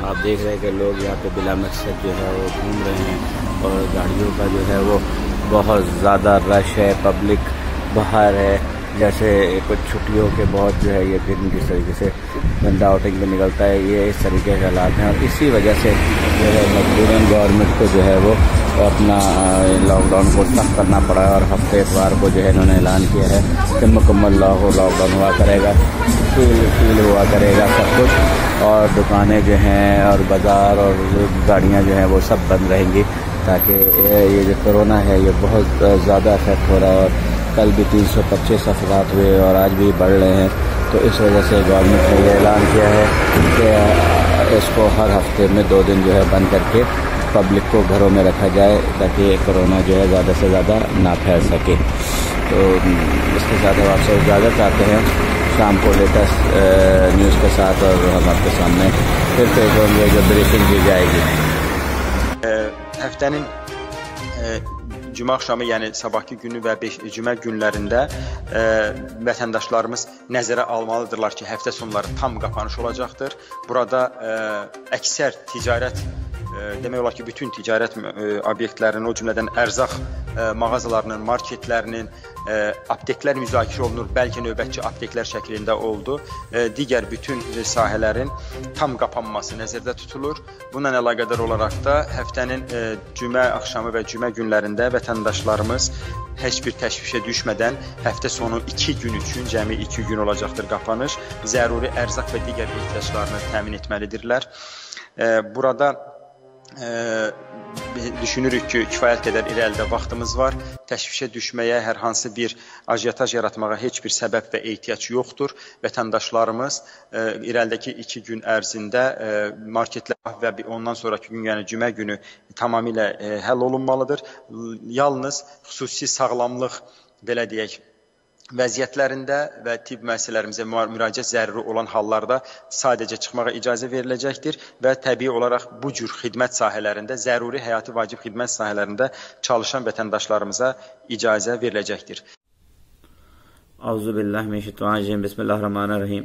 آپ دیکھ رہے ہیں کہ لوگ یہاں پہ بلا مقصد جو ہے وہ گھوم رہے ہیں اور گاڑیوں کا جو ہے وہ بہت زیادہ رش ہے، پبلک باہر ہے، جیسے کچھ چھٹیوں کے بعد جو ہے یہ دن جس طریقے سے بندہ آؤٹنگ پہ نکلتا ہے، یہ اس طریقے کے حالات ہیں، اور اسی وجہ سے جو ہے مجبوراً گورنمنٹ کو جو ہے وہ اپنا لاک ڈاؤن کو سخت کرنا پڑا ہے، اور ہفتے اتوار کو جو ہے انہوں نے اعلان کیا ہے کہ مکمل لاک ڈاؤن ہوا کرے گا، فیل ہوا کرے گا سب کچھ، اور دکانیں جو ہیں اور بازار اور گاڑیاں جو ہیں وہ سب بند رہیں گی، تاکہ یہ جو کرونا ہے یہ بہت زیادہ افیکٹ ہو رہا ہے، اور کل بھی 325 افراد ہوئے اور آج بھی بڑھ رہے ہیں، تو اس وجہ سے گورنمنٹ نے یہ اعلان کیا ہے کہ اس کو ہر ہفتے میں 2 دن جو ہے بند کر کے پبلک کو گھروں میں رکھا جائے، تاکہ کرونا جو ہے زیادہ سے زیادہ نہ پھیل سکے۔ تو اس کے ساتھ آپ سے اجازت چاہتے ہیں، شام کو لیٹسٹ نیوز کے ساتھ، اور ہم آپ کے سامنے پھر پیش ہوں گے جو بریفنگ دی جائے گی۔ Həftənin cümə axşamı, yəni sabahki günü və cümə günlərində vətəndaşlarımız nəzərə almalıdırlar ki, həftə sonları tam qapanış olacaqdır. Burada əksər ticarət, demək olar ki, bütün ticarət obyektlərinin, o cümlədən ərzaq mağazalarının, marketlərinin, apteklər müzakirə olunur, bəlkə növbətçi apteklər şəklində oldu. Digər bütün sahələrin tam qapanması nəzərdə tutulur. Bununla əlaqədar olaraq da həftənin cümə axşamı və cümə günlərində vətəndaşlarımız heç bir təşvişə düşmədən həftə sonu 2 gün üçün, cəmi 2 gün olacaqdır qapanış, zəruri ərzaq və digər ehtiyaclarını təmin etməlidirlər. Burada düşünürük ki, kifayət qədər irəlidə vaxtımız var. Təşvişə düşməyə, hər hansı bir ajitaj yaratmağa heç bir səbəb və ehtiyac yoxdur. Vətəndaşlarımız irəlidəki 2 gün ərzində marketlər və ondan sonraki gün, yəni cümə günü tamamilə həll olunmalıdır. Yalnız xüsusi sağlamlıq, belə deyək, vəziyyətlərində və tibb müəssisələrimizə müraciət zəruri olan hallarda sadəcə çıxmağa icazə veriləcəkdir və təbii olaraq bu cür xidmət sahələrində, zəruri həyati vacib xidmət sahələrində çalışan vətəndaşlarımıza icazə veriləcəkdir. Euzubillahimineşşeytanirracim. Bismillahirrahmanirrahim.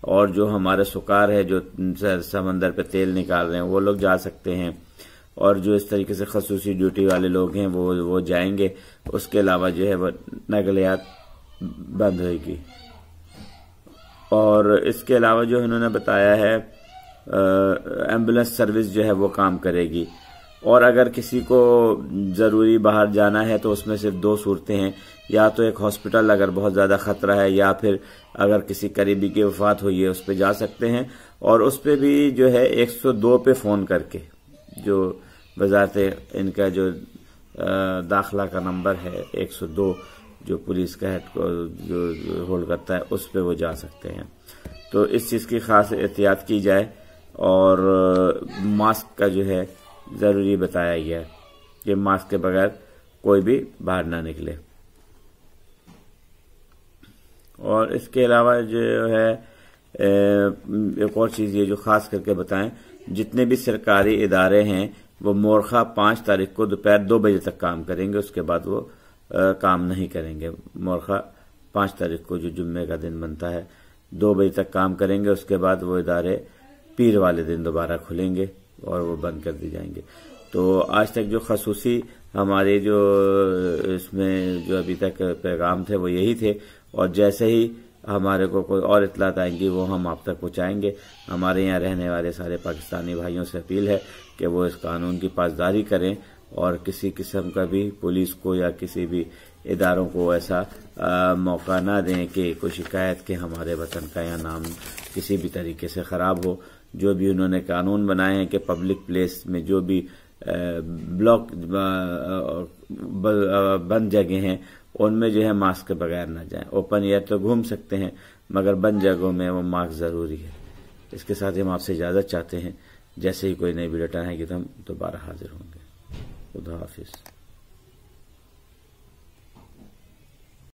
اور جو ہمارے سکار ہے جو سمندر پہ تیل نکال رہے ہیں وہ لوگ جا سکتے ہیں، اور جو اس طریقے سے خصوصی ڈیوٹی والے لوگ ہیں وہ جائیں گے. اس کے علاوہ جو ہے وہ نقلیات بند ہوئے گی. اور اس کے علاوہ جو انہوں نے بتایا ہے ایمبولینس سروس جو ہے وہ کام کرے گی. اور اگر کسی کو ضروری باہر جانا ہے تو اس میں صرف 2 صورتیں ہیں، یا تو ایک ہاسپٹل اگر بہت زیادہ خطرہ ہے، یا پھر اگر کسی قریبی کی وفات ہوئی ہے اس پہ جا سکتے ہیں. اور اس پہ بھی جو ہے 102 پہ فون کر کے، جو وزارت ان کا جو داخلہ کا نمبر ہے 102 جو پولیس کا ہیڈ کو جو ہولڈ کرتا ہے، اس پہ وہ جا سکتے ہیں. تو اس چیز کی خاص احتیاط کی جائے. اور ماسک کا جو ہے ضروری بتایا گیا ہے کہ ماسک کے بغیر کوئی بھی باہر نہ نکلے. اور اس کے علاوہ جو ہے ایک اور چیز یہ جو خاص کر کے بتائیں، جتنے بھی سرکاری ادارے ہیں وہ مورخہ 5 تاریخ کو دوپہر 2 بجے تک کام کریں گے، اس کے بعد وہ کام نہیں کریں گے. مورخہ 5 تاریخ کو جو جمعے کا دن بنتا ہے 2 بجے تک کام کریں گے، اس کے بعد وہ ادارے پیر والے دن دوبارہ کھلیں گے اور وہ بند کر دی جائیں گے. تو آج تک جو خصوصی ہمارے جو اس میں جو ابھی تک پیغام تھے وہ یہی تھے، اور جیسے ہی ہمارے کو کوئی اور اطلاعات آئیں گی وہ ہم آپ تک پہنچائیں گے. ہمارے یہاں رہنے والے سارے پاکستانی بھائیوں سے اپیل ہے کہ وہ اس قانون کی پاسداری کریں، اور کسی قسم کا بھی پولیس کو یا کسی بھی اداروں کو ایسا موقع نہ دیں کہ کوئی شکایت کہ ہمارے وطن کا یا نام کسی بھی طریقے سے خراب ہو. جو بھی انہوں نے قانون بنائے ہیں کہ پبلک پلیس میں جو بھی بلاک بند جگہ ہیں ان میں جو ہے ماسک کے بغیر نہ جائیں. اوپن ایئر تو گھوم سکتے ہیں مگر بند جگہوں میں وہ ماسک ضروری ہے. اس کے ساتھ ہم آپ سے اجازت چاہتے ہیں. جیسے ہی کوئی نئی ویڈیو آئے گی تو ہم دوبارہ حاضر ہوں گے. خدا حافظ.